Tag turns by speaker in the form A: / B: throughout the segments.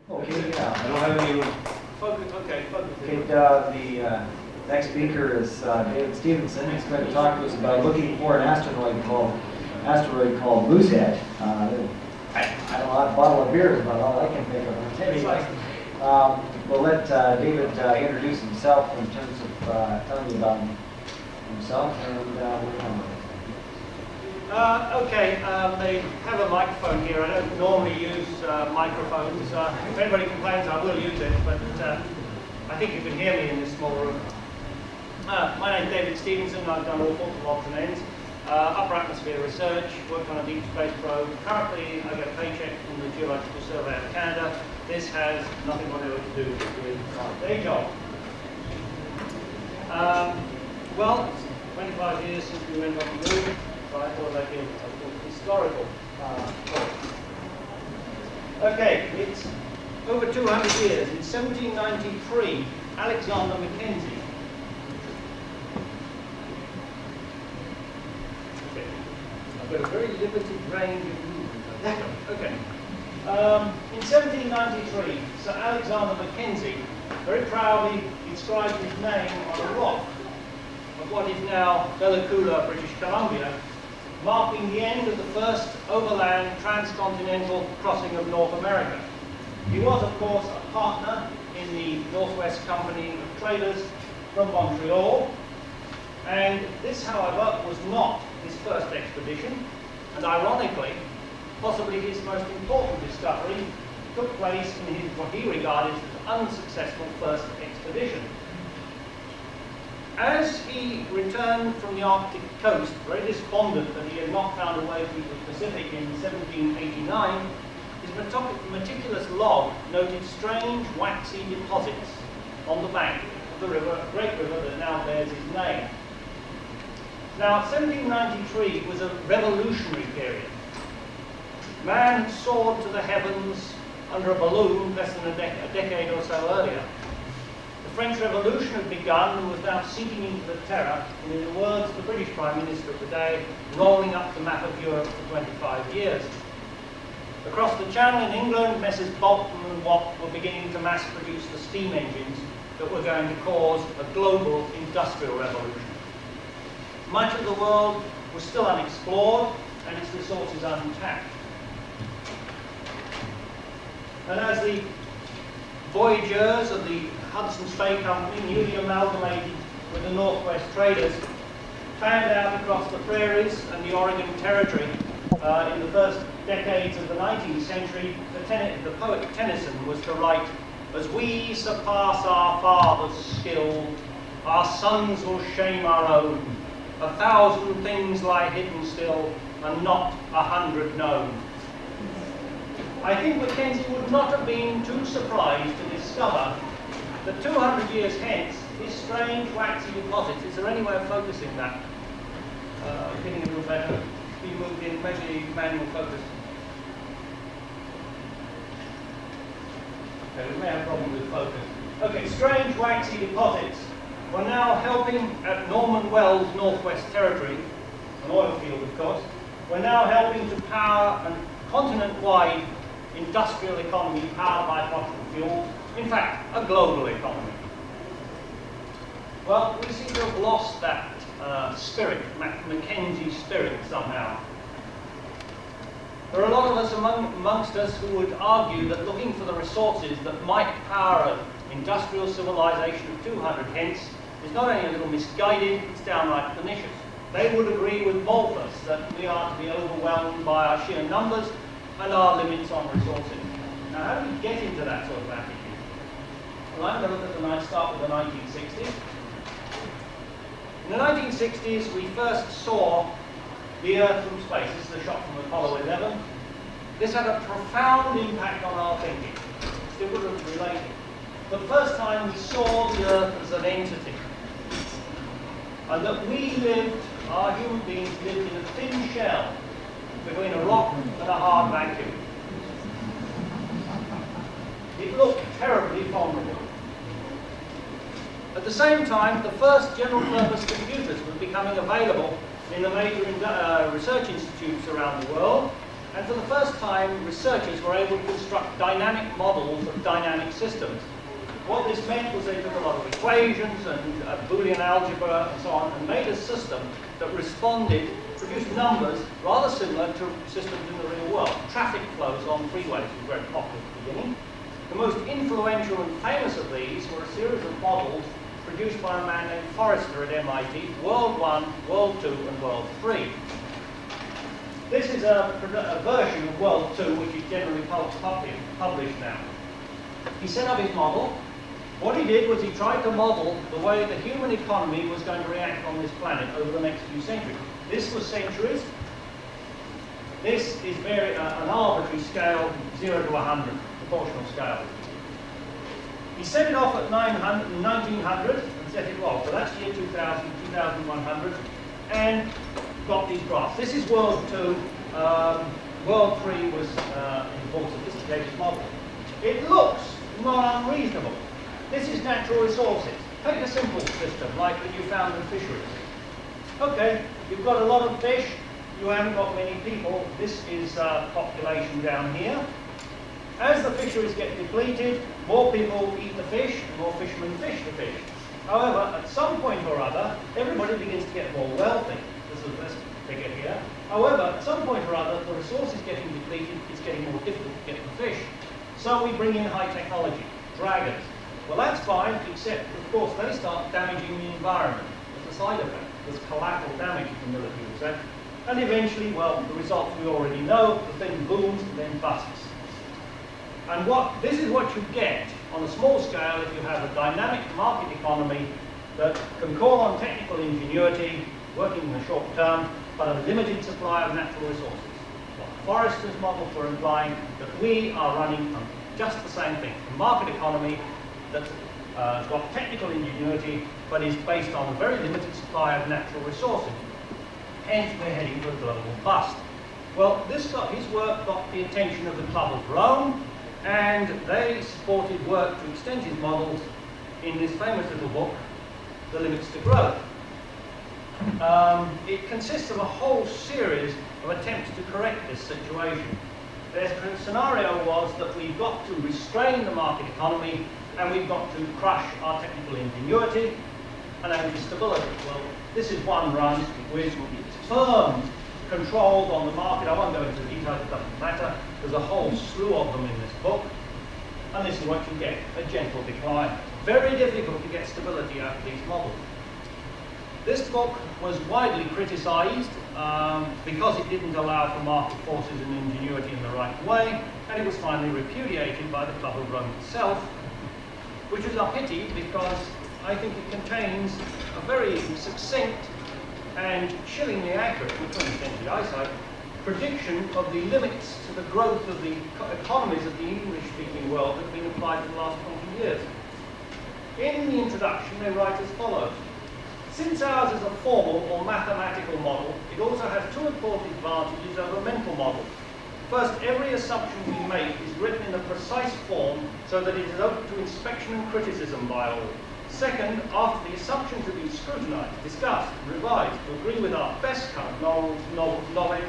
A: Okay,
B: I
A: yeah.
B: don't have any.
C: Focus, okay, focus.
A: Okay, the next speaker is David Stephenson. He's going to talk to us about looking for an asteroid called Moosehead. I don't know, a bottle of beer is about all I can think of. Anyway, we'll let David introduce himself in terms of telling you about himself and we'll come on.
C: Okay, they have a microphone here. I don't normally use microphones. If anybody complains, I will use it, but I think you can hear me in this small room. My name's David Stephenson. I've done all sorts of odds and ends. Upper atmosphere research, worked on a deep space probe. Currently, I get a paycheck from the Geological Survey of Canada. This has nothing whatever to do with my day job. Well, 25 years since we went on the moon. So I thought I'd give a historical talk. Okay, it's over 200 years. In 1793, Alexander Mackenzie. Okay, I've got a very limited range of movement. Okay. In 1793, Sir Alexander Mackenzie very proudly inscribed his name on a rock of what is now Bellacoola, British Columbia, marking the end of the first overland transcontinental crossing of North America. He was, of course, a partner in the Northwest Company of Traders from Montreal, and this, however, was not his first expedition, and ironically, possibly his most important discovery took place in his, what he regarded as unsuccessful first expedition. As he returned from the Arctic coast, very despondent that he had not found a way through the Pacific in 1789, his meticulous log noted strange waxy deposits on the bank of the river, a great river that now bears his name. Now, 1793 was a revolutionary period. Man had soared to the heavens under a balloon less than a decade or so earlier. The French Revolution had begun and was now sinking into the terror, and in the words of the British Prime Minister of the day, rolling up the map of Europe for 25 years. Across the Channel in England, Messrs. Bolton and Watt were beginning to mass produce the steam engines that were going to cause a global industrial revolution. Much of the world was still unexplored and its resources untapped. And as the voyageurs of the Hudson's Bay Company, newly amalgamated with the Northwest Traders, found out across the prairies and the Oregon Territory in the first decades of the 19th century, the poet Tennyson was to write, "As we surpass our fathers' skill, our sons will shame our own. 1,000 things lie hidden still, and not 100 known." I think Mackenzie would not have been too surprised to discover that 200 years hence, these strange waxy deposits, is there any way of focusing that? Getting a little better. Be moved in, maybe manual focus. Okay, we may have a problem with focus. Okay, strange waxy deposits were now helping at Norman Wells, Northwest Territory, an oil field of course, were now helping to power a continent-wide industrial economy powered by fossil fuels, in fact, a global economy. Well, we seem to have lost that spirit, Mackenzie spirit somehow. There are a lot of us amongst us who would argue that looking for the resources that might power an industrial civilization of 200 hence is not only a little misguided, it's downright pernicious. They would agree with Malthus that we are to be overwhelmed by our sheer numbers and our limits on resources. Now, how do we get into that sort of attitude? Well, I'm going to look at the start with the 1960s. In the 1960s, we first saw the Earth from space. This is a shot from Apollo 11. This had a profound impact on our thinking. Still would have related. For the first time, we saw the Earth as an entity. And that we lived, our human beings lived in a thin shell between a rock and a hard vacuum. It looked terribly formidable. At the same time, the first general-purpose computers were becoming available in the major research institutes around the world, And for the first time, researchers were able to construct dynamic models of dynamic systems. What this meant was they took a lot of equations and Boolean algebra and so on, and made a system that responded, produced numbers rather similar to systems in the real world. Traffic flows on freeways were very popular at the beginning. The most influential and famous of these were a series of models produced by a man named Forrester at MIT, World 1, World 2, and World 3. This is a version of World 2, which is generally published now. He set up his model. What he did was he tried to model the way the human economy was going to react on this planet over the next few centuries. This was centuries. This is an arbitrary scale, 0 to 100, proportional scale. He set it off at 1900 and set it off. So that's year 2000, 2100, and got these graphs. This is World 2. World 3 was a more sophisticated model. It looks not unreasonable. This is natural resources. Take a simple system like the Newfoundland fisheries. Okay, you've got a lot of fish, you haven't got many people. This is population down here. As the fisheries get depleted, more people eat the fish, and more fishermen fish the fish. However, at some point or other, everybody begins to get more wealthy. This is this figure here. However, at some point or other, the resource is getting depleted, it's getting more difficult to get the fish. So we bring in high technology, dragons. Well, that's fine, except, of course, they start damaging the environment. There's a side effect. There's collateral damage, the military would say. And eventually, well, the results we already know. The thing booms and then busts. And this is what you get on a small scale if you have a dynamic market economy that can call on technical ingenuity, working in the short term, but a limited supply of natural resources. What Forrester's models were implying that we are running on just the same thing. A market economy that's got technical ingenuity, but is based on a very limited supply of natural resources. Hence, we're heading for a global bust. Well, his work got the attention of the Club of Rome, and they supported work to extend his models in this famous little book, The Limits to Growth. It consists of a whole series of attempts to correct this situation. Their scenario was that we've got to restrain the market economy, and we've got to crush our technical ingenuity and anti-stability. Well, this is one run with firms controlled on the market. I won't go into the details, it doesn't matter. There's a whole slew of them in this book. And this is what you get, a gentle decline. Very difficult to get stability out of these models. This book was widely criticized because it didn't allow for market forces and ingenuity in the right way, and it was finally repudiated by the Club of Rome itself, which is a pity because I think it contains a very succinct and chillingly accurate, with 20th century eyesight, prediction of the limits to the growth of the economies of the English-speaking world that have been applied for the last 20 years. In the introduction, they write as follows. Since ours is a formal or mathematical model, it also has two important advantages over mental models. First, every assumption we make is written in a precise form so that it is open to inspection and criticism by all. Second, after the assumptions have been scrutinized, discussed, revised to agree with our best current knowledge,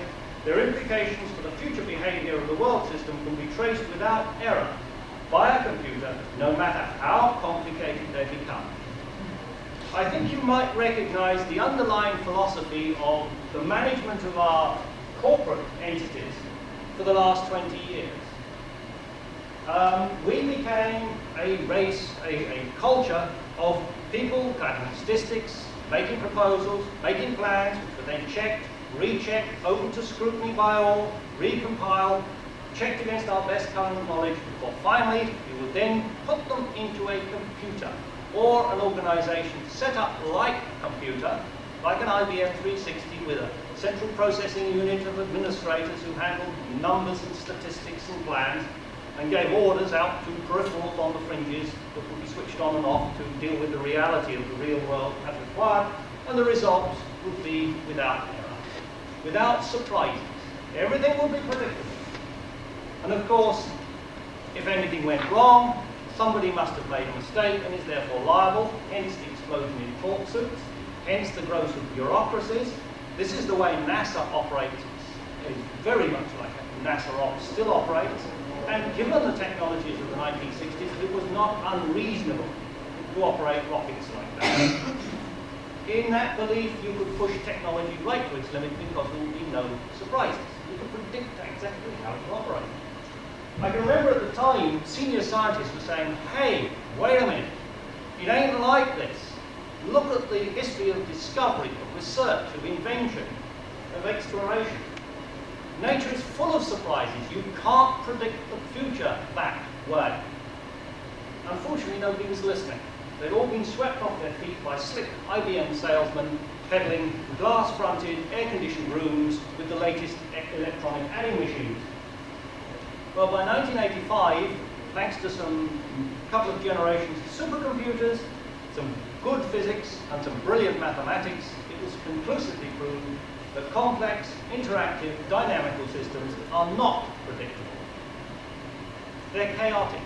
C: their implications for the future behavior of the world system can be traced without error by a computer, no matter how complicated they become. I think you might recognize the underlying philosophy of the management of our corporate entities for the last 20 years. We became a race, a culture of people collecting statistics, making proposals, making plans, which were then checked, rechecked, open to scrutiny by all, recompiled, checked against our best current knowledge, before finally we would then put them into a computer or an organization set up like a computer, like an IBM 360 with a central processing unit of administrators who handled numbers and statistics and plans, and gave orders out to peripherals on the fringes that would be switched on and off to deal with the reality of the real world as required, and the results would be without error, without surprises. Everything would be predictable. And of course, if anything went wrong, somebody must have made a mistake and is therefore liable, hence the explosion in tort suits, hence the growth of bureaucracies. This is the way NASA operates is very much like a NASA op still operates. And given the technologies of the 1960s, it was not unreasonable to operate rockets like that. In that belief, you could push technology right to its limit because there would be no surprises. You could predict exactly how it will operate. I can remember at the time, senior scientists were saying, hey, wait a minute, it ain't like this. Look at the history of discovery, of research, of invention, of exploration. Nature is full of surprises. You can't predict the future that way. Unfortunately, nobody was listening. They'd all been swept off their feet by slick IBM salesmen peddling glass-fronted, air-conditioned rooms with the latest electronic adding machines. Well, by 1985, thanks to some couple of generations of supercomputers, some good physics, and some brilliant mathematics, it was conclusively proven that complex, interactive, dynamical systems are not predictable. They're chaotic.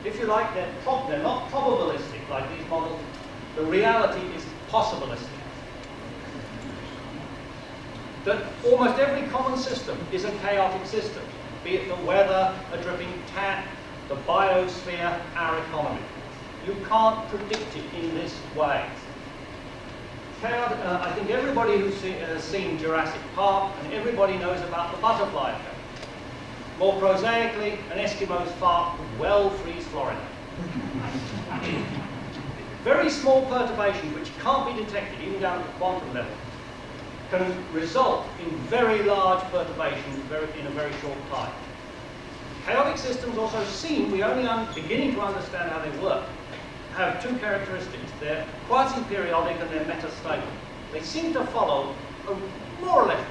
C: If you like, they're not probabilistic like these models. The reality is possibilistic. That almost every common system is a chaotic system, be it the weather, a dripping tap, the biosphere, our economy. You can't predict it in this way. I think everybody who's has seen Jurassic Park and everybody knows about the butterfly effect. More prosaically, an Eskimo's fart would well freeze Florida. Very small perturbations which can't be detected even down at the quantum level can result in very large perturbations in a very short time. Chaotic systems also seem, we only beginning to understand how they work, have two characteristics. They're quasi-periodic and they're metastable. They seem to follow a more or less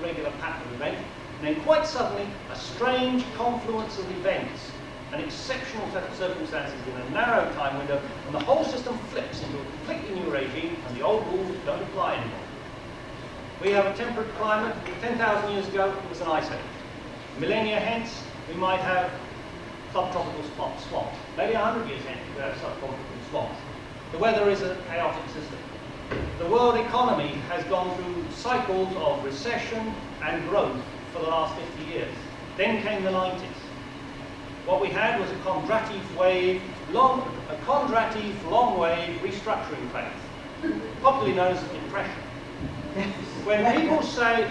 C: regular pattern of events, and then quite suddenly, a strange confluence of events, an exceptional set of circumstances in a narrow time window, and the whole system flips into a completely new regime, and the old rules don't apply anymore. We have a temperate climate. 10,000 years ago, it was an ice age. Millennia hence, we might have subtropical swamps. Maybe 100 years hence, we have subtropical swamps. The weather is a chaotic system. The world economy has gone through cycles of recession and growth for the last 50 years. Then came the 90s. What we had was a Kondrativ long wave restructuring phase, popularly known as the Depression. When people say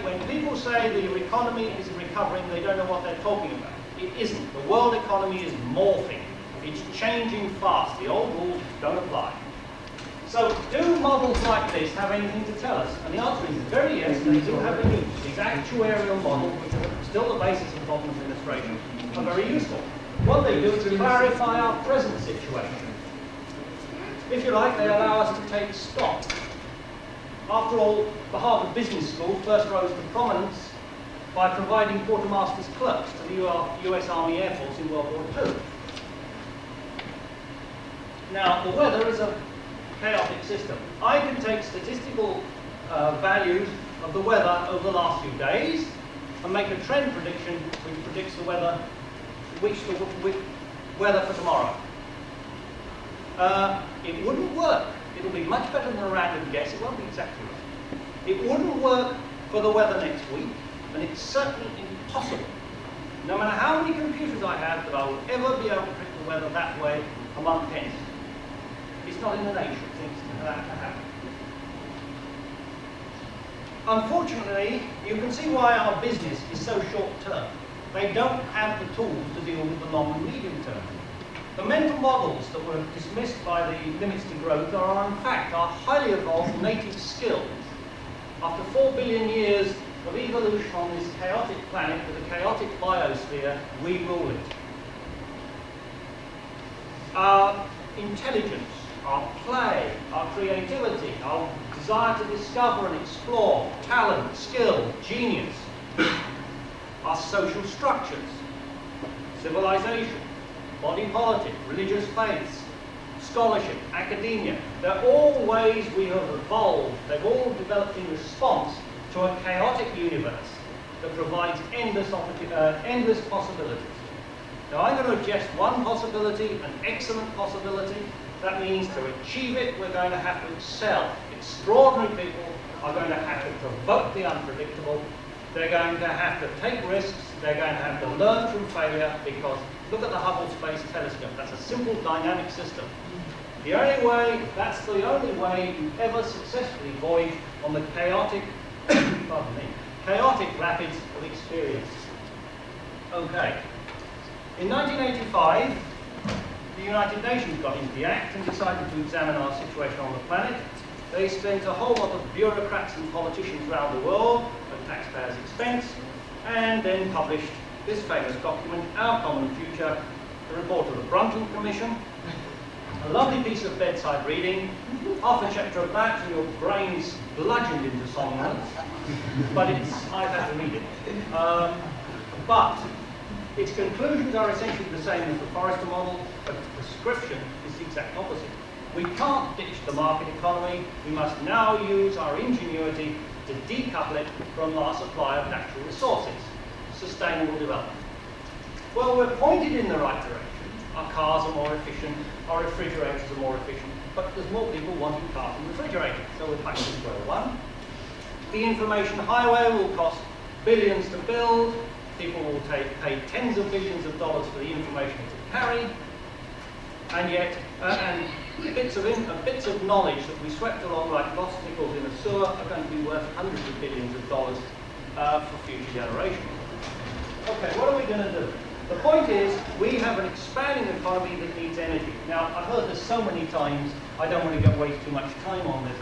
C: the economy is recovering, they don't know what they're talking about. It isn't. The world economy is morphing. It's changing fast. The old rules don't apply. So, do models like this have anything to tell us? And the answer is very yes, they do have a use. These actuarial models, which are still the basis of modern administration, are very useful. What they do is clarify our present situation. If you like, they allow us to take stock. After all, the Harvard Business School first rose to prominence by providing quartermaster's clerks to the US Army Air Force in World War II. Now, the weather is a chaotic system. I can take statistical values of the weather over the last few days and make a trend prediction which predicts the weather, weather for tomorrow. It wouldn't work. It'll be much better than a random guess. It won't be exactly right. It wouldn't work for the weather next week, and it's certainly impossible. No matter how many computers I have, that I will ever be able to predict the weather that way a month hence. It's not in the nature of things for that to happen. Unfortunately, you can see why our business is so short-term. They don't have the tools to deal with the long and medium term. The mental models that were dismissed by the limits to growth are, in fact, our highly evolved native skills. After 4 billion years of evolution on this chaotic planet with a chaotic biosphere, we rule it. Our intelligence, our play, our creativity, our desire to discover and explore, talent, skill, genius, our social structures, civilization, body politic, religious faiths, scholarship, academia. They're all ways we have evolved. They've all developed in response to a chaotic universe that provides endless possibilities. Now I'm going to suggest one possibility, an excellent possibility. That means to achieve it, we're going to have to excel. Extraordinary people are going to have to provoke the unpredictable. They're going to have to take risks. They're going to have to learn from failure, because look at the Hubble Space Telescope. That's a simple dynamic system. That's the only way you ever successfully voyage on the chaotic, pardon me, chaotic rapids of experience. Okay. In 1985, the United Nations got into the act and decided to examine our situation on the planet. They spent a whole lot of bureaucrats and politicians around the world at taxpayers' expense, and then published this famous document, Our Common Future, the report of the Brundtland Commission. A lovely piece of bedside reading, half a chapter of that and your brain's bludgeoned into somnolence, but I've had to read it. But its conclusions are essentially the same as the Forrester model, but its prescription is the exact opposite. We can't ditch the market economy. We must now use our ingenuity to decouple it from our supply of natural resources. Sustainable development. Well, we're pointed in the right direction. Our cars are more efficient, our refrigerators are more efficient, but there's more people wanting cars and refrigerators, so we're back to square one. The information highway will cost billions to build. People will pay tens of billions of dollars for the information to carry, and yet, bits of knowledge that we swept along like lost nickels in a sewer are going to be worth hundreds of billions of dollars for future generations. Okay, what are we going to do? The point is, we have an expanding economy that needs energy. Now, I've heard this so many times, I don't want to waste too much time on this.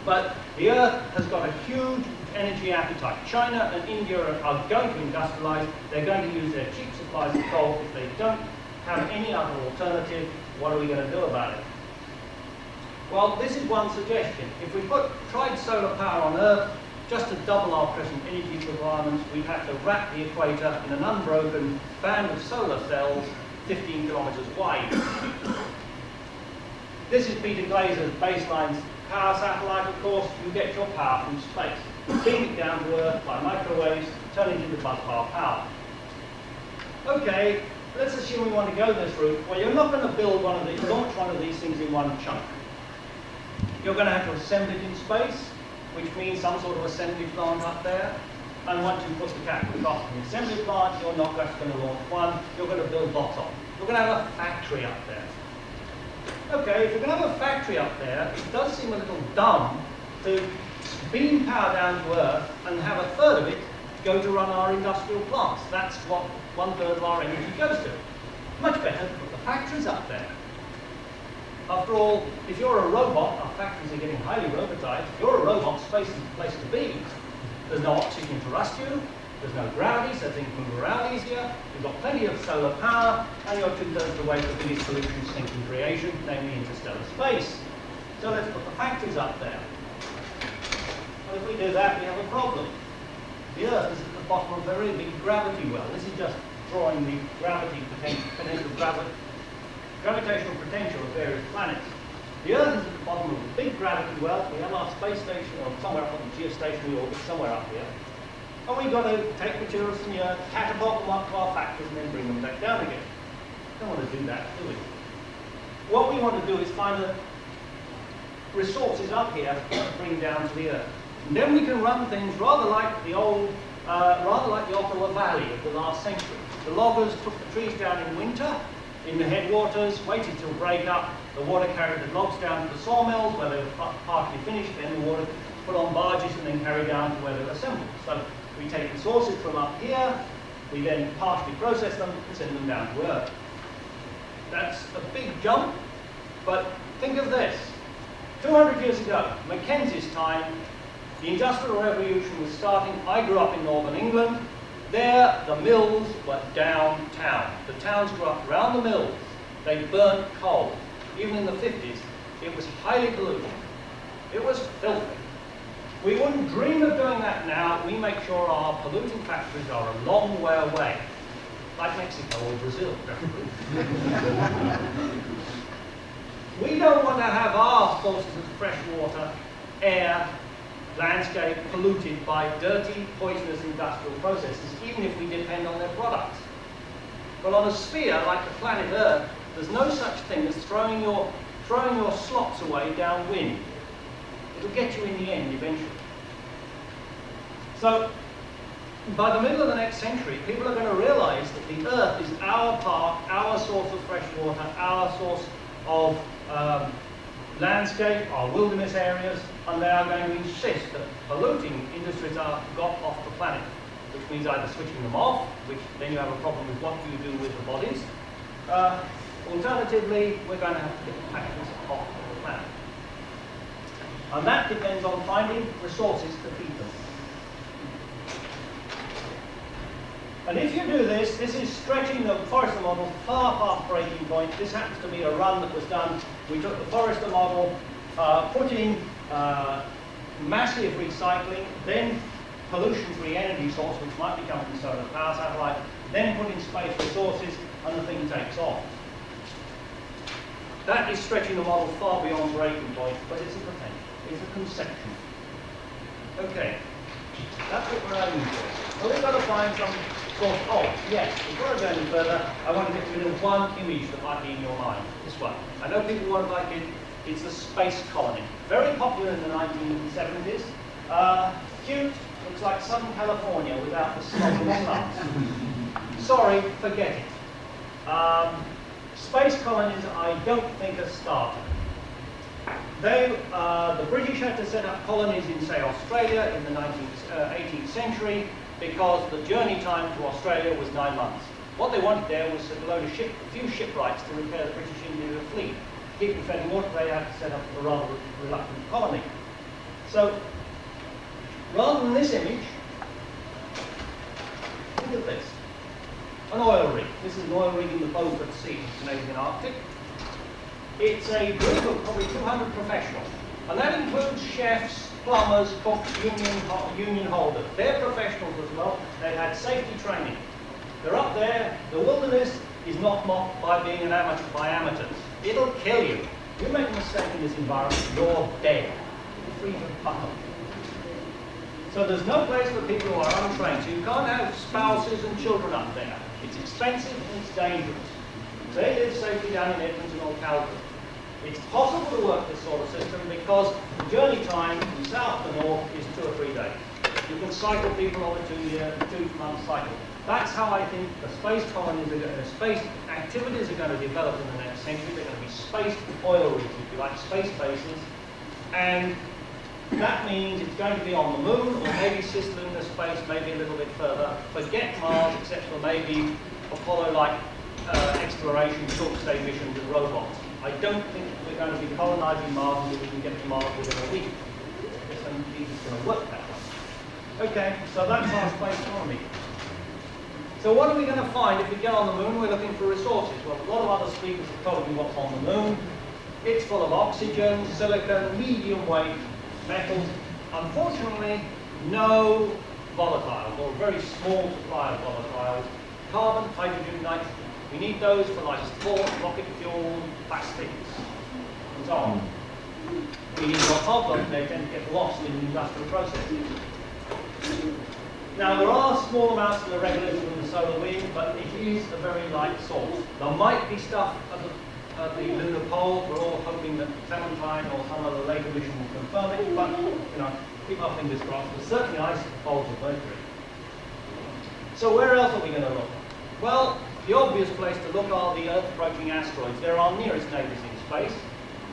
C: But the Earth has got a huge energy appetite. China and India are going to industrialize. They're going to use their cheap supplies of coal. If they don't have any other alternative, what are we going to do about it? Well, this is one suggestion. If we tried solar power on Earth, just to double our present energy requirements, we'd have to wrap the equator in an unbroken band of solar cells 15 kilometers wide. This is Peter Glazer's Baseline's power satellite, of course. You get your power from space. Beam it down to Earth by microwaves, turn it into busbar power. Okay, let's assume we want to go this route. Well, you're not going to launch one of these things in one chunk. You're going to have to assemble it in space, which means some sort of assembly plant up there. And once you put the capital cost in the assembly plant, you're not just going to launch one, you're going to build lots of them. You're going to have a factory up there. Okay, if you're going to have a factory up there, it does seem a little dumb to beam power down to Earth and have a third of it go to run our industrial plants. That's what 1/3 of our energy goes to. Much better to put the factories up there. After all, if you're a robot, our factories are getting highly robotized. If you're a robot, space is the place to be. There's no oxygen to rust you. There's no gravity, so things move around easier. You've got plenty of solar power, and you're 2/3 the way to the biggest pollution sink in creation, namely interstellar space. So let's put the factories up there. Well, if we do that, we have a problem. The Earth is at the bottom of a very big gravity well. This is just drawing the gravitational potential of various planets. The Earth is at the bottom of a big gravity well. We have our space station, or somewhere up on the geostationary orbit, somewhere up here. And we've got to take materials from the Earth, catapult them up to our factories, and then bring them back down again. Don't want to do that, do we? What we want to do is find the resources up here to bring down to the Earth. And then we can run things rather like the Ottawa Valley of the last century. The loggers took the trees down in winter, in the headwaters, waited till break up. The water carried the logs down to the sawmills where they were partly finished, then the water put on barges and then carried down to where they were assembled. So we take resources from up here, we then partially process them and send them down to Earth. That's a big jump, but think of this. 200 years ago, Mackenzie's time, the Industrial Revolution was starting. I grew up in northern England. There, the mills were downtown. The towns grew up around the mills. They burnt coal. Even in the 50s, it was highly polluted. It was filthy. We wouldn't dream of doing that now. We make sure our polluting factories are a long way away, like Mexico or Brazil, preferably. We don't want to have our sources of fresh water, air, landscape polluted by dirty, poisonous industrial processes, even if we depend on their products. But on a sphere like the planet Earth, there's no such thing as throwing your slops away downwind. It'll get you in the end eventually. So by the middle of the next century, people are going to realize that the Earth is our park, our source of fresh water, our source of landscape, our wilderness areas, and they are going to insist that polluting industries are got off the planet, which means either switching them off, which then you have a problem with what you do with the bodies. Alternatively, we're going to have to get the factories off the planet. And that depends on finding resources to feed them. And if you do this, this is stretching the Forrester model far past breaking point. This happens to be a run that was done. We took the Forrester model, put in massive recycling, then pollution-free energy source, which might be coming from solar power satellite, then put in space resources, and the thing takes off. That is stretching the model far beyond breaking point, but it's a potential. It's a conception. Okay, that's what we're aiming for. Well, we've got to find some sort of, oh, yes, before I go any further, I want to get rid of one image that might be in your mind. This one. I know people won't like it. It's the space colony. Very popular in the 1970s. Cute. Looks like Southern California without the snow and slugs. Sorry, forget it. Space colonies, I don't think, are started. The British had to set up colonies in, say, Australia in the 18th century because the journey time to Australia was 9 months. What they wanted there was a few shipwrights to repair the British India fleet. To keep them fed water, they had to set up a rather reluctant colony. So, rather than this image, think of this. An oil rig. This is an oil rig in the Beaufort Sea, Canadian Arctic. It's a group of probably 200 professionals, and that includes chefs, plumbers, cooks, union holders. They're professionals as well. They've had safety training. They're up there. The wilderness is not mocked by being an amateur by amateurs. It'll kill you. You make a mistake in this environment, you're dead. You're free to buckle. So there's no place for people who are untrained. So you can't have spouses and children up there. It's expensive and it's dangerous. They live safely down in Edmonton or Calgary. It's possible to work this sort of system because the journey time from south to north is 2 or 3 days. You can cycle people on a 2-month cycle. That's how I think the space colonies, the space activities are going to develop in the next century. They're going to be space oil rigs, if you like, space bases. And that means it's going to be on the moon or maybe cislunar space, maybe a little bit further. Forget Mars, except for maybe Apollo-like exploration, short-stay missions and robots. I don't think we're going to be colonizing Mars until we can get to Mars within a week. It's going to work that way. Okay, so that's our space economy. So what are we going to find if we get on the moon? We're looking for resources. Well, a lot of other speakers have told me what's on the moon. It's full of oxygen, silicon, medium weight metals. Unfortunately, no volatiles, or a very small supply of volatiles. Carbon, hydrogen, nitrogen. We need those for like sport, rocket fuel, plastics, and so on. We need lots of them. They tend to get lost in industrial processes. Now, there are small amounts of irregulars from the solar wind, but it is a very light source. There might be stuff at the lunar pole. We're all hoping that Clementine or some other later mission will confirm it, but, you know, keep our fingers crossed. There's certainly ice at the poles of Mercury. So where else are we going to look? Well, the obvious place to look are the Earth-approaching asteroids. They're our nearest neighbours in space.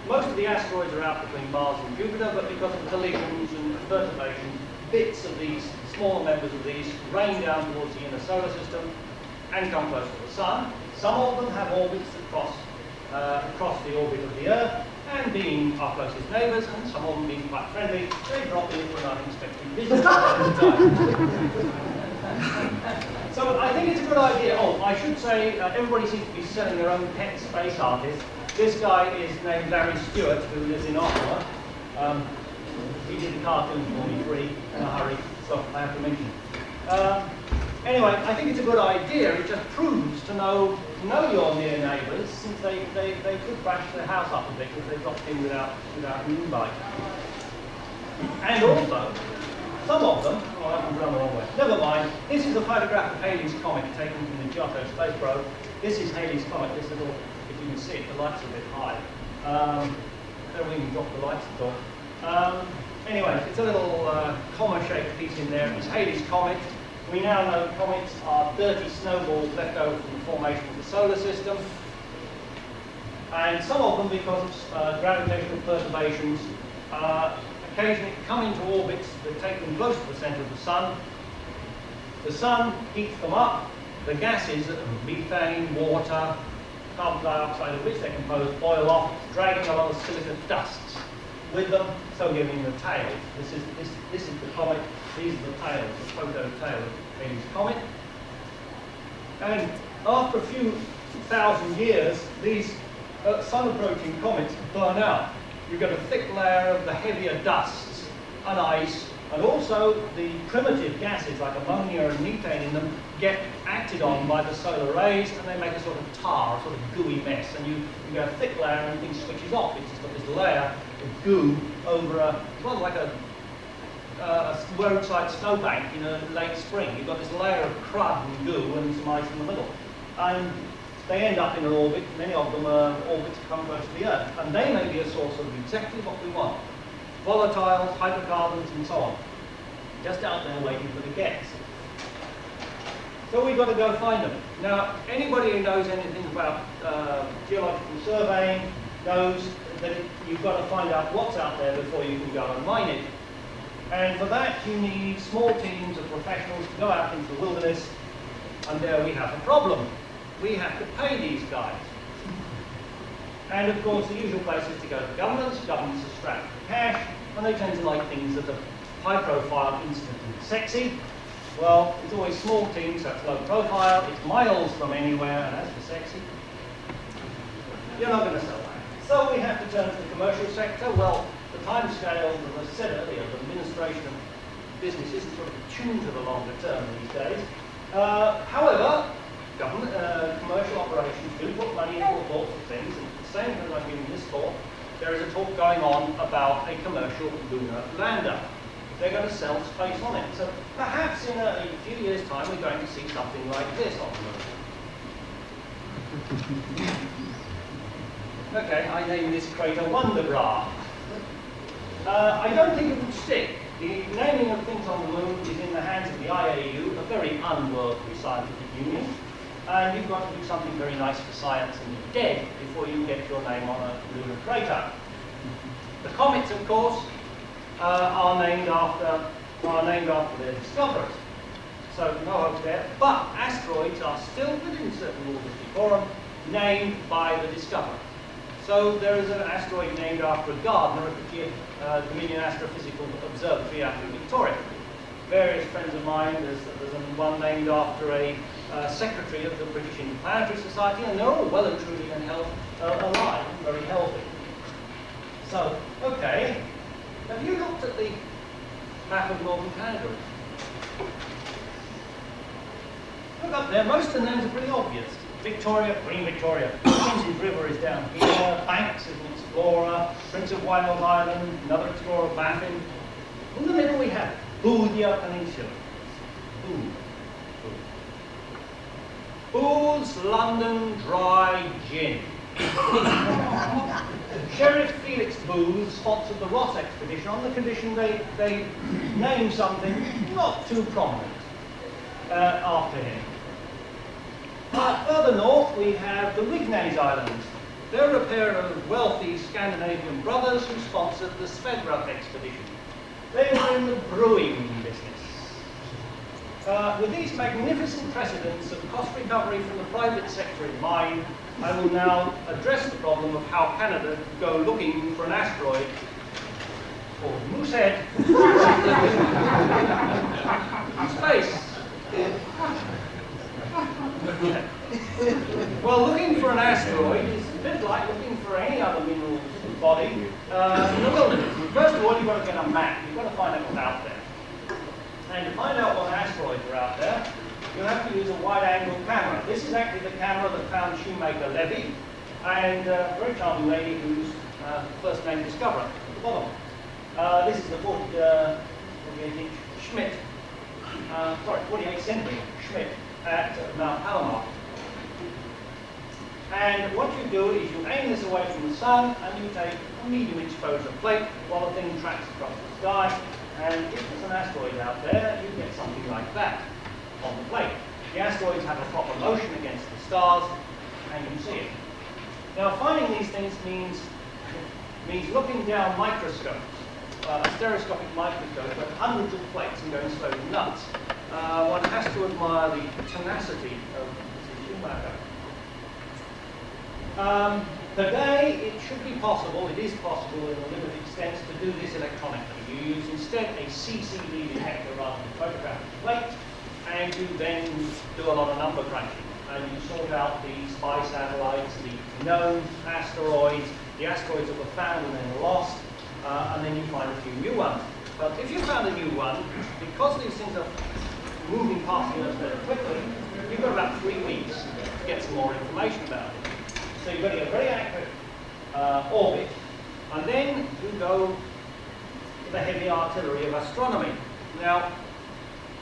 C: Most of the asteroids are out between Mars and Jupiter, but because of collisions and perturbations, bits of these, smaller members of these, rain down towards the inner solar system and come close to the Sun. Some of them have orbits that cross the orbit of the Earth, and being our closest neighbours, and some of them being quite friendly, they drop in for an unexpected visit time. So I think it's a good idea. Oh, I should say, everybody seems to be selling their own pet space artist. This guy is named Larry Stewart, who lives in Ottawa. He did a cartoon for me free in a hurry, so I have to mention it. Anyway, I think it's a good idea. It just proves to know your near neighbours, since they could crash their house up a bit if they dropped in without an invite. And also, some of them, oh, I can run the wrong way. Never mind. This is a photograph of Halley's Comet taken from the Giotto space probe. This is Halley's Comet. This little, if you can see it, the lights are a bit high. I don't even drop the lights at all. Anyway, it's a little comma-shaped piece in there. It's Halley's Comet. We now know comets are dirty snowballs left over from the formation of the solar system. And some of them, because of gravitational perturbations, occasionally come into orbits that take them close to the centre of the Sun. The Sun heats them up. The gases, methane, water, carbon dioxide, of which they're composed, boil off, dragging a lot of silica dusts with them, so giving the tail. This is the comet. These are the tails, the photo tail of Halley's Comet. And after a few thousand years, these sun-approaching comets burn out. You get a thick layer of the heavier dusts and ice, and also the primitive gases like ammonia and methane in them get acted on by the solar rays, and they make a sort of tar, a sort of gooey mess. And you get a thick layer and things switches off. It's just got this layer of goo over well, like a roadside snowbank in a late spring. You've got this layer of crud and goo and some ice in the middle. And they end up in an orbit. Many of them are orbits come close to the Earth. And they may be a source of exactly what we want. Volatiles, hydrocarbons, and so on. Just out there waiting for the gas. So we've got to go find them. Now, anybody who knows anything about geological surveying knows that you've got to find out what's out there before you can go and mine it. And for that, you need small teams of professionals to go out into the wilderness, and there we have a problem. We have to pay these guys. And of course, the usual place is to go to governments. Governments are strapped for cash, and they tend to like things that are high profile, instant and sexy. Well, it's always small teams, that's low profile, it's miles from anywhere, and as for sexy, you're not going to sell that. So we have to turn to the commercial sector. Well, the time scale, as I said earlier, the administration of business isn't sort of tuned to the longer term these days. However, government, commercial operations do put money into all sorts of things, and at the same time I'm giving this talk, there is a talk going on about a commercial lunar lander. They're going to sell space on it. So perhaps in a few years' time we're going to see something like this on the moon. Okay, I name this crater Wonderbra. I don't think it would stick. The naming of things on the moon is in the hands of the IAU, a very unworldly scientific union. And you've got to do something very nice for science and you're dead before you get your name on a lunar crater. The comets, of course, are named after their discoverers. So no hope there. But asteroids are still, within certain rules of decorum, named by the discoverer. So there is an asteroid named after a gardener at the Dominion Astrophysical Observatory out in Victoria. Various friends of mine, there's one named after a secretary of the British Interplanetary Society, and they're all well and truly in health, alive, very healthy. So, okay. Have you looked at the map of northern Canada? Look up there, most of the names are pretty obvious. Victoria, Queen Victoria. Queen's River is down here. Banks is an explorer. Prince of Wales Island, another explorer, Baffin. In the middle we have Boothia Peninsula. Booth's London Dry Gin. Sheriff Felix Booth sponsored the Ross expedition on the condition they name something not too prominent after him. Further north we have the Rignays Islands. They're a pair of wealthy Scandinavian brothers who sponsored the Sverdrup expedition. They were in the brewing business. With these magnificent precedents of cost recovery from the private sector in mind, I will now address the problem of how Canada could go looking for an asteroid called Moosehead in space. Well, looking for an asteroid is a bit like looking for any other mineral body in the wilderness. First of all, you've got to get a map. You've got to find out what's out there. And to find out what asteroids are out there, you have to use a wide-angle camera. This is actually the camera that found Shoemaker Levy, and a very charming lady who's first name discoverer at the bottom. This is the 48-inch Schmidt, 48 centimeter Schmidt at Mount Palomar. And what you do is you aim this away from the sun, and you take a medium exposure plate while the thing tracks across the sky. And if there's an asteroid out there, you get something like that. on the plate. The asteroids have a proper motion against the stars, and you can see it. Now, finding these things means looking down microscopes, a stereoscopic microscope, with hundreds of plates and going slowly nuts. One has to admire the tenacity of the Schumacher. Today, it should be possible, it is possible in a limited extent, to do this electronically. You use instead a CCD detector rather than photographic plate, and you then do a lot of number crunching. And you sort out the spy satellites, the known asteroids, the asteroids that were found and then lost, and then you find a few new ones. But if you found a new one, because these things are moving past the Earth very quickly, you've got about 3 weeks to get some more information about it. So you've got to get a very accurate orbit, and then you go to the heavy artillery of astronomy. Now,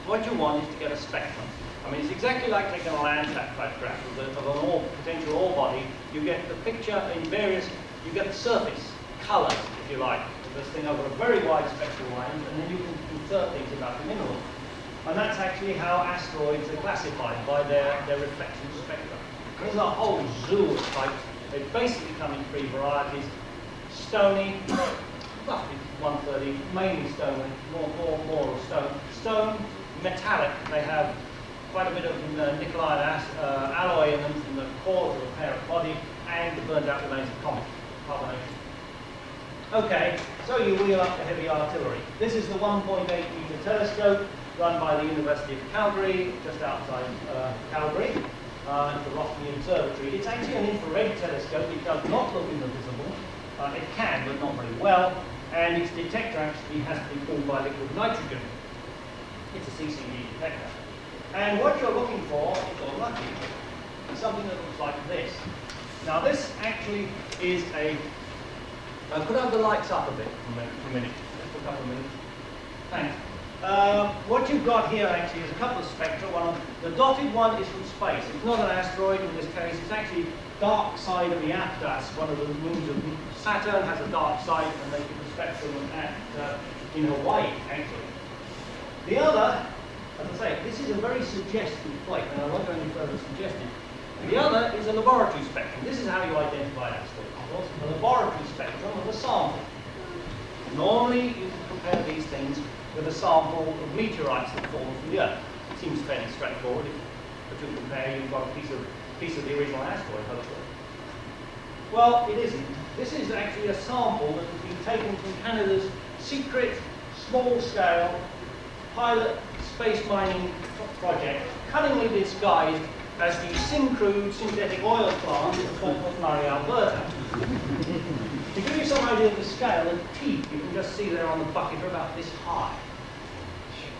C: what you want is to get a spectrum. I mean, it's exactly like taking a Landsat photograph of an potential ore body. You get the picture in various, you get the surface, colours, if you like, of this thing over a very wide spectral range, and then you can insert things about the mineral. And that's actually how asteroids are classified, by their reflection spectrum. There's a whole zoo of types. They basically come in 3 varieties. Stony, roughly 1/3, mainly stony, more stone. Stone, metallic, they have quite a bit of nickel iron alloy in them from the cores of the parent body, and the burned out remains of carbonation. Okay, so you wheel up the heavy artillery. This is the 1.8 meter telescope run by the University of Calgary, just outside Calgary. It's the Rossby Observatory. It's actually an infrared telescope. It does not look invisible. It can, but not very well. And its detector actually has to be cooled by liquid nitrogen. It's a CCD detector. And what you're looking for, if you're lucky, is something that looks like this. Now this actually is a... could I have the lights up a bit for a minute? Just for a couple of minutes. Thanks. What you've got here actually is a couple of spectra. The dotted one is from space. It's not an asteroid in this case. It's actually dark side of the Aptas, one of the moons of Saturn, has a dark side, and they give the spectrum in Hawaii, actually. The other, as I say, this is a very suggestive plate, and I won't go any further suggestive. The other is a laboratory spectrum. This is how you identify asteroids. A laboratory spectrum of a sample. Normally, you can compare these things with a sample of meteorites that fall from the Earth. It seems fairly straightforward. If you compare, you've got a piece of the original asteroid, hopefully. Well, it isn't. This is actually a sample that has been taken from Canada's secret, small-scale, pilot space mining project, cunningly disguised as the Syncrude synthetic oil plant in Fort McMurray, Alberta. To give you some idea of the scale, the teeth you can just see there on the bucket are about this high.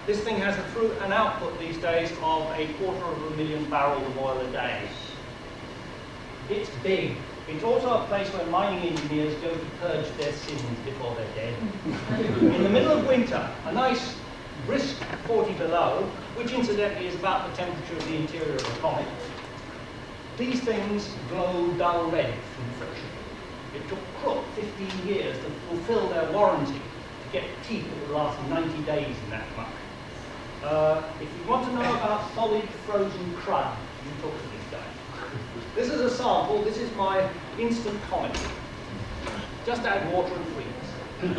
C: This thing has an output these days of 250,000 barrels of oil a day. It's big. It's also a place where mining engineers go to purge their sins before they're dead. In the middle of winter, a nice brisk 40 below, which incidentally is about the temperature of the interior of a comet, these things glow dull red from friction. It took Crook 15 years to fulfill their warranty to get teeth that would last 90 days in that muck. If you want to know about solid frozen crud, you talk to this guy. This is a sample. This is my instant comet. Just add water and freeze. You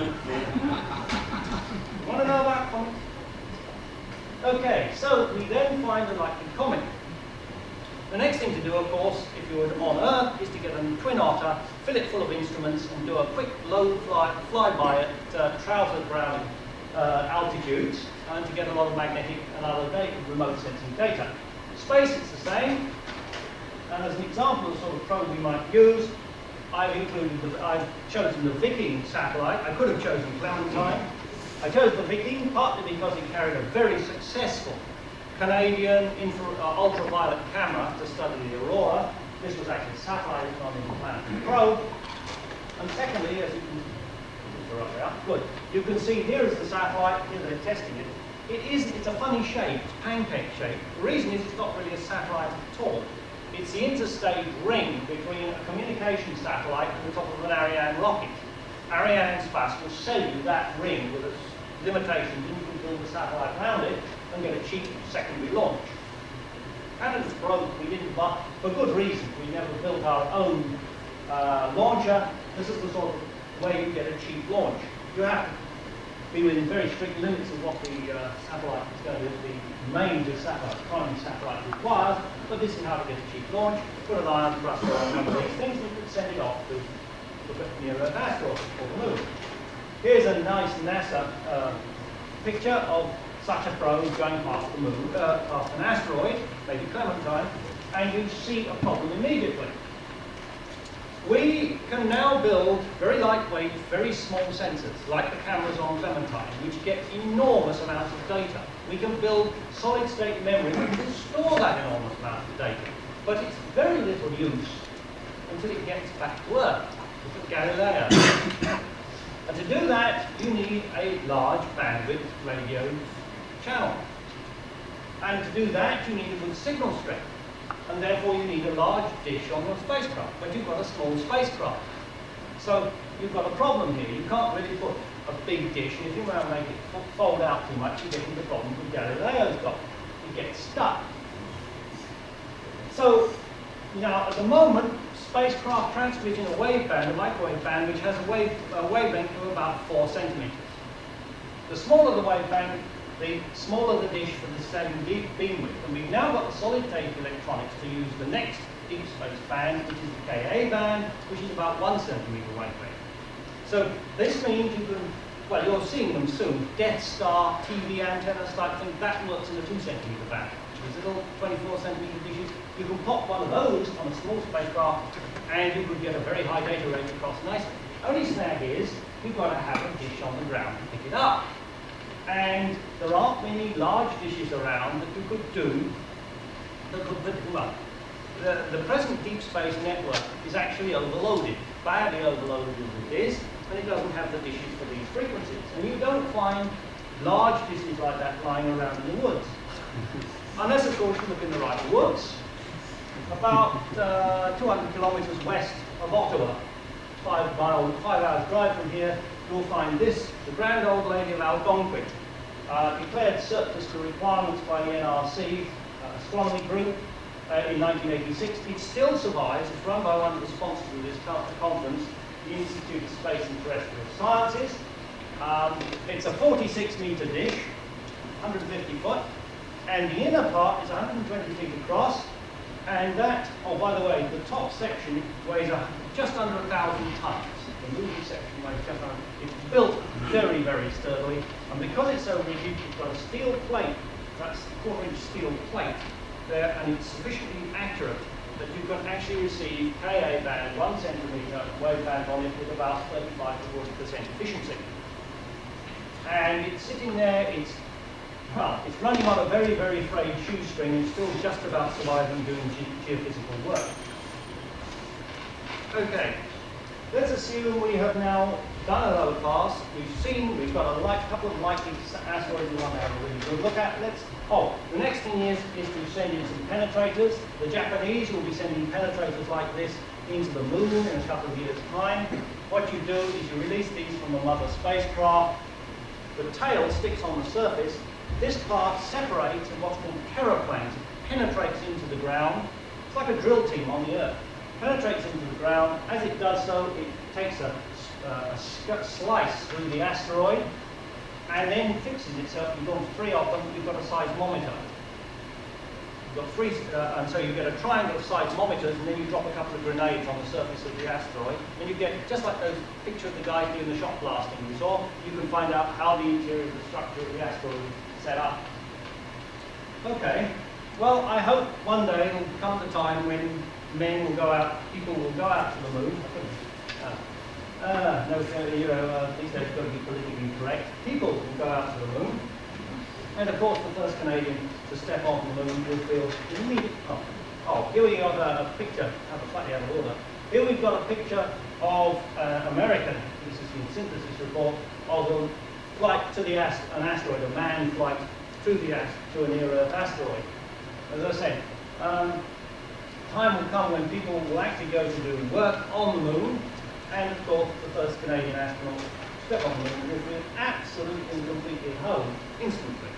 C: want to know about comets? Okay, so we then find a likely comet. The next thing to do, of course, if you were on Earth, is to get a twin otter, fill it full of instruments, and do a quick low flyby at trouser ground altitudes, and to get a lot of magnetic and other remote sensing data. Space, it's the same. And as an example of the sort of probe we might use, I've chosen the Viking satellite. I could have chosen Clementine. I chose the Viking partly because it carried a very successful Canadian ultraviolet camera to study the aurora. This was actually a satellite, it's not an interplanetary probe. And secondly, as you can see, here is the satellite, here they're testing it. It's a funny shape, it's pancake shape. The reason is it's not really a satellite at all. It's the interstate ring between a communication satellite and the top of an Ariane rocket. Arianespace will sell you that ring with its limitations, and you can build a satellite around it and get a cheap secondary launch. Canada's broke, we didn't buy, for good reason, we never built our own launcher. This is the sort of way you get a cheap launch. You have to be within very strict limits of what the satellite is going to be, the major satellite, primary satellite requires, but this is how to get a cheap launch. Put an ion thruster on one of these things and you can send it off to the near-Earth asteroid or the moon. Here's a nice NASA picture of such a probe going past the moon, past an asteroid, maybe Clementine, and you see a problem immediately. We can now build very lightweight, very small sensors, like the cameras on Clementine, which get enormous amounts of data. We can build solid-state memory which will store that enormous amount of data. But it's very little use until it gets back to Earth. Look at Galileo. And to do that, you need a large bandwidth radio channel. And to do that, you need a good signal strength. And therefore you need a large dish on your spacecraft, but you've got a small spacecraft. So you've got a problem here. You can't really put a big dish, and if you want to make it fold out too much, you get into the problem that Galileo's got. You get stuck. So now at the moment, spacecraft transmit in a waveband, a microwave band, which has a wavelength of about 4 centimeters. The smaller the waveband, the smaller the dish for the same beam width. And we've now got the solid-state electronics to use the next deep space band, which is the Ka band, which is about 1 centimeter wavelength. So this means you can, well, you're seeing them soon, Death Star, TV antennas type thing, that works in a 2 centimeter band. These little 24 centimeter dishes, you can pop one of those on a small spacecraft and you could get a very high data rate across nicely. Only snag is, you've got to have a dish on the ground to pick it up. And there aren't many large dishes around that you could do that could pick them up. The present deep space network is actually overloaded, badly overloaded as it is, and it doesn't have the dishes for these frequencies. And you don't find large dishes like that lying around in the woods. Unless, of course, you look in the right woods. About 200 kilometers west of Ottawa, 5 hours drive from here, you'll find this, the grand old lady of Algonquin, declared surplus to requirements by the NRC astronomy group in 1986. It still survives. It's run by one of the sponsors of this conference, the Institute of Space and Terrestrial Sciences. It's a 46-meter dish, 150 foot, and the inner part is 120 feet across. And that, oh, by the way, the top section weighs just under 1,000 tons. The moving section weighs just under. It's built very, very sturdily, and because it's so rigid, it's got a steel plate. That's a 1/4-inch steel plate there, and it's sufficiently accurate that you can actually receive Ka band 1 centimeter waveband on it with about 35 to 40% efficiency. And it's sitting there. It's running on a very, very frayed shoestring and still just about surviving doing geophysical work. Okay, let's assume we have now done a low pass. We've got a couple of likely asteroids we want to have a really good look at. The next thing is to send in some penetrators. The Japanese will be sending penetrators like this into the moon in a couple of years' time. What you do is you release these from a mother spacecraft. The tail sticks on the surface. This part separates in what's called terraplanes. It penetrates into the ground. It's like a drill team on the Earth. Penetrates into the ground. As it does so, it takes a slice through the asteroid and then fixes itself. You've got 3 of them. You've got a seismometer. You've got 3, and so you get a triangle of seismometers, and then you drop a couple of grenades on the surface of the asteroid, and you get, just like those picture of the guys doing the shot blasting we saw, you can find out how the interior of the structure of the asteroid is set up. Okay, well, I hope one day will come the time when people will go out to the moon. These days you've got to be politically correct. People will go out to the moon. And of course, the first Canadian to step on the moon will feel immediate. Here we have a picture, slightly out of order. Here we've got a picture of American, this is the synthesis report, of a flight to an asteroid, a manned flight to a near-Earth asteroid. As I said, time will come when people will actually go to do work on the moon, and of course, the first Canadian astronaut step on the moon, we're absolutely and completely at home instantly.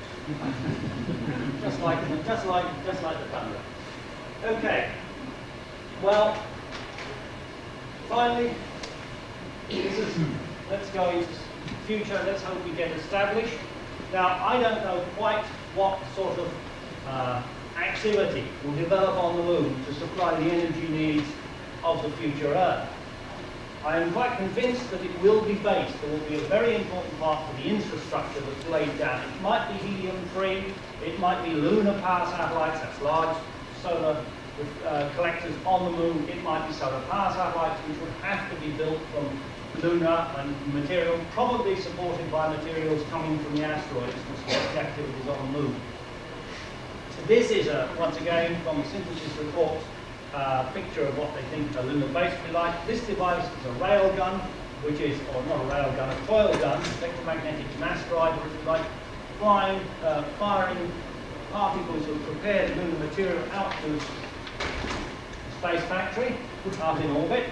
C: just like the thunder. Okay. Well, finally, let's go into future. Let's hope we get established. Now, I don't know quite what sort of activity will develop on the moon to supply the energy needs of the future Earth. I am quite convinced that it will be based. There will be a very important part for the infrastructure that's laid down. It might be helium-free, it might be lunar power satellites, that's large solar collectors on the moon, it might be solar power satellites which would have to be built from lunar and material, probably supported by materials coming from the asteroids to support the activities on the moon. So this is, once again, from the synthesis report, picture of what they think a lunar base will be like. This device is a rail gun, which is, or not a rail gun, a coil gun, electromagnetic mass driver, if you like, firing particles of prepared lunar material out to the space factory, out in orbit,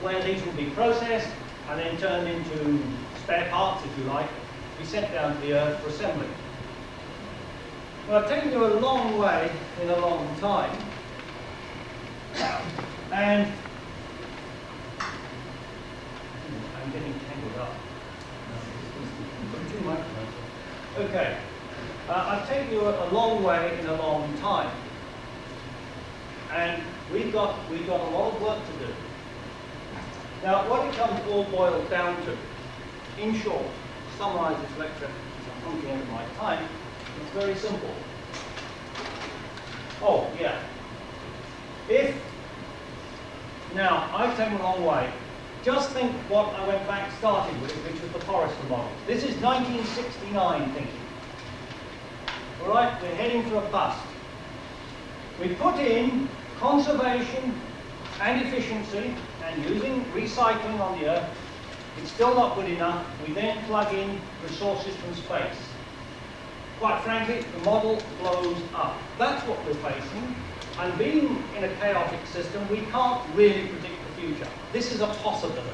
C: where these will be processed and then turned into spare parts, if you like, to be sent down to the Earth for assembly. Well, I've taken you a long way in a long time. And I'm getting tangled up. Too much. Okay. I've taken you a long way in a long time. And we've got a lot of work to do. Now, what it comes all boiled down to, in short, to summarize this lecture, because I'm coming to the end of my time, it's very simple. Oh, yeah. Now, I've taken a long way. Just think what I went back started with, which was the Forrester model. This is 1969 thinking. All right, we're heading for a bust. We put in conservation and efficiency and using recycling on the Earth. It's still not good enough. We then plug in resources from space. Quite frankly, the model blows up. That's what we're facing. And being in a chaotic system, we can't really predict the future. This is a possibility,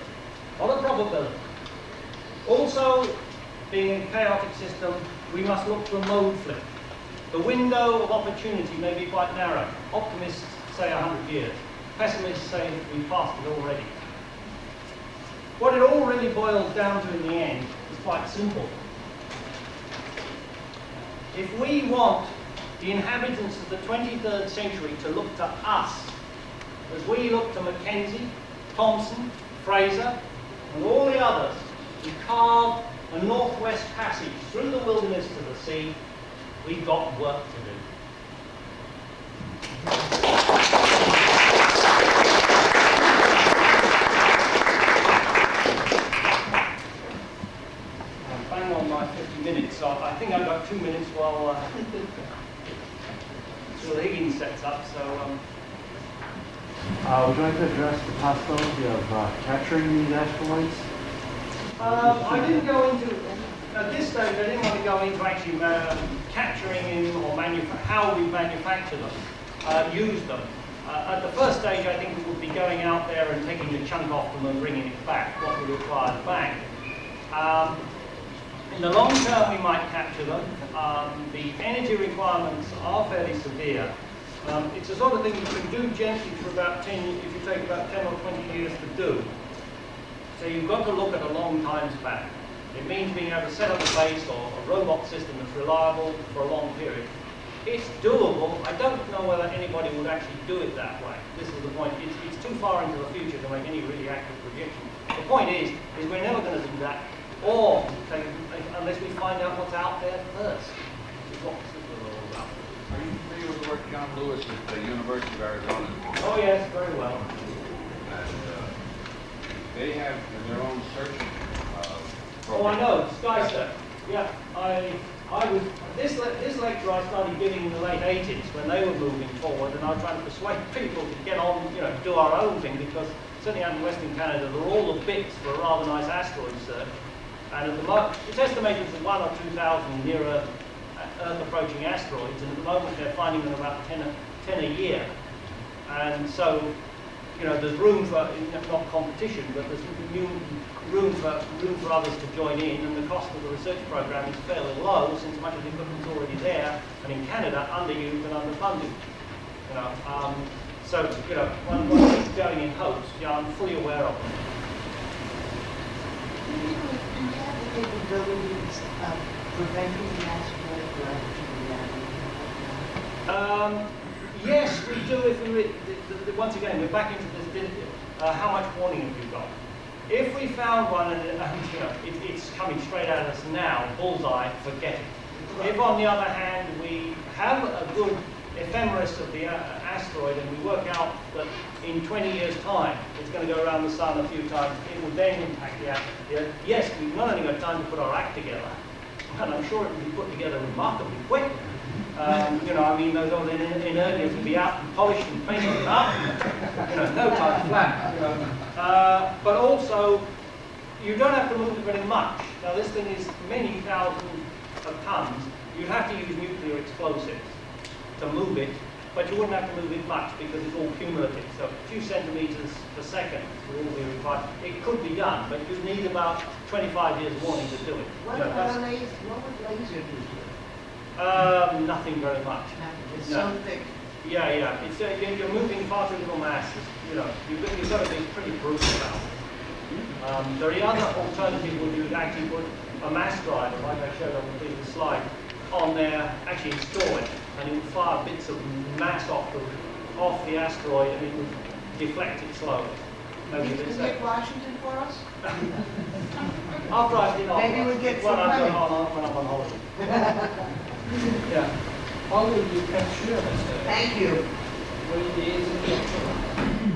C: not a probability. Also, being in a chaotic system, we must look for a mode flip. The window of opportunity may be quite narrow. Optimists say 100 years. Pessimists say that we've passed it already. What it all really boils down to in the end is quite simple. If we want the inhabitants of the 23rd century to look to us, as we look to Mackenzie, Thomson, Fraser, and all the others who carve a northwest passage through the wilderness to the sea, we've got work to do. I'm bang on my 50 minutes, so I think I've got 2 minutes while Higgins sets up, so
B: would you like to address the possibility of capturing these asteroids?
C: I didn't go into, at this stage, I didn't want to go into actually capturing them or how we manufacture them, use them. At the first stage, I think we would be going out there and taking a chunk off them and bringing it back, what we required back. In the long term, we might capture them. The energy requirements are fairly severe. It's the sort of thing you can do gently for about 10, if you take about 10 or 20 years to do. So you've got to look at a long time span. It means being able to set up a base or a robot system that's reliable for a long period. It's doable. I don't know whether anybody would actually do it that way. This is the point. It's too far into the future to make any really accurate projection. The point is we're never going to do that, or unless we find out what's out there first, which is what this is all about.
D: Are you familiar with the work John Lewis at the University of Arizona?
C: Oh yes, very well.
D: And they have their own search
C: Oh, I
D: program.
C: know, SkySearch. Yeah, this lecture I started giving in the late 80s when they were moving forward, and I was trying to persuade people to get on, do our own thing, because certainly out in Western Canada, there are all the bits for a rather nice asteroid search. And at the moment, it's estimated that 1,000 or 2,000 near Earth-approaching asteroids, and at the moment they're finding them about 10 a year. And so, you know, there's room for, not competition, but there's room for others to join in, and the cost of the research program is fairly low since much of the equipment's already there, and in Canada, underused and underfunded. You know, so, you know, one thing's going in hopes, yeah, I'm fully aware of them.
E: Do you have the capabilities of preventing the asteroid gravity?
C: Yes, we do. If we once again, we're back into this. How much warning have you got? If we found one and you know, it's coming straight at us now, bullseye, forget it. If on the other hand we have a good ephemeris of the asteroid and we work out that in 20 years' time it's going to go around the sun a few times, it will then impact the asteroid. Yes, we've not only got time to put our act together, and I'm sure it will be put together remarkably quick. You know, I mean, those old inertias will be out and polished and painted up. You know, no time flat. You know. But also, you don't have to move it very much. Now, this thing is many thousands of tons. You'd have to use nuclear explosives to move it, but you wouldn't have to move it much because it's all cumulative. So a few centimeters per second will all be required. It could be done, but you'd need about 25 years warning to do it.
E: What
C: You know,
E: would laser do to it?
C: Nothing very much.
E: It's
C: No.
E: so thick.
C: Yeah. It's you're moving far too little masses. You know, you've got to be pretty brutal about it. The other alternative would you actually put a mass driver, like I showed on the previous slide, on there, actually install it, and it would fire bits of mass off the asteroid, and it would deflect it slowly.
E: You can get Washington for us?
C: After I did
E: Maybe we'll get some money.
C: when I'm on holiday. Yeah.
F: How will you capture this?
E: Thank you.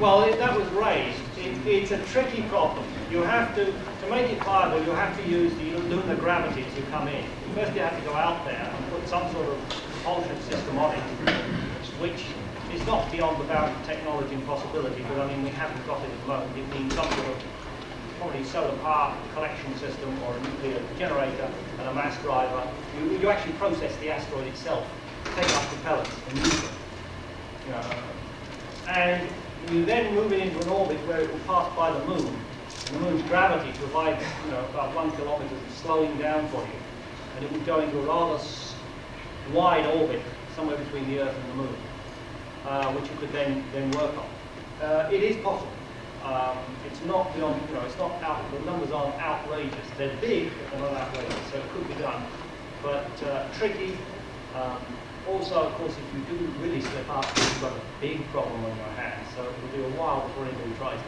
C: Well, that was raised. It's a tricky problem. You have to make it viable, you have to use the lunar gravity to come in. First you have to go out there and put some sort of propulsion system on it, which is not beyond the bounds of technology and possibility, but I mean, we haven't got it at the moment. It means some sort of probably solar power collection system or a nuclear generator and a mass driver. You actually process the asteroid itself, take up propellants and use it. You know, and you then move it into an orbit where it will pass by the moon. And the moon's gravity provides, you know, about 1 kilometer of slowing down for you. And it would go into a rather wide orbit, somewhere between the Earth and the moon, which you could then work on. It is possible. It's not beyond, you know, it's not out, the numbers aren't outrageous. They're big, but they're not outrageous, so it could be done. But tricky. Also, of course, if you do really slip up, you've got a big problem on your hands. So it will be a while before anybody tries it.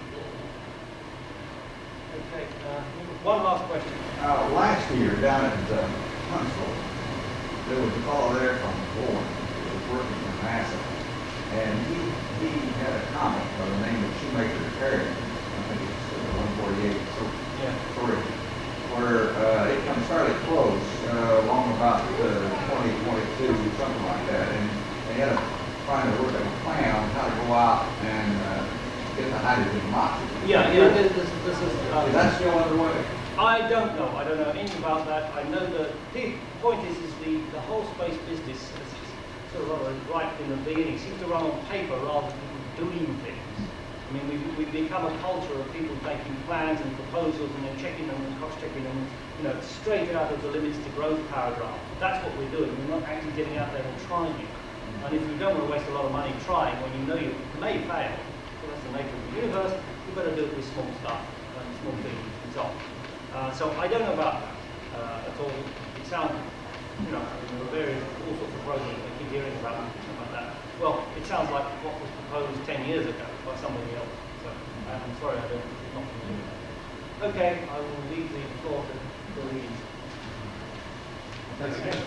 C: Okay, one last question.
G: Last year down at Huntsville, there was a fellow there from Bourne who was working for NASA, and he had a comet by the name of Shoemaker Terry. I think it's 148 story, where it comes fairly close, along about 2022, something like that, and they had trying to work out a plan on how to go out and get the hydrogen and oxygen.
C: Yeah, this is.
G: Is that still underway?
C: I don't know. I don't know anything about that. I know the point is the whole space business is sort of right in the beginning seems to run on paper rather than doing things. I mean, we've become a culture of people taking plans and proposals and then checking them and cross-checking them, you know, straight out of the limits to growth paragraph. That's what we're doing. We're not actually getting out there and trying it. And if you don't want to waste a lot of money trying when you know you may fail, well, that's the nature of the universe, you better do it with small stuff and small things and so on. So I don't know about that at all. It sounds, you know, there are various all sorts of programs I keep hearing about something like that. Well, it sounds like what was proposed 10 years ago by somebody else. So I'm sorry, I don't not familiar with that. Okay, I will leave the floor to the lead.
F: Thanks again.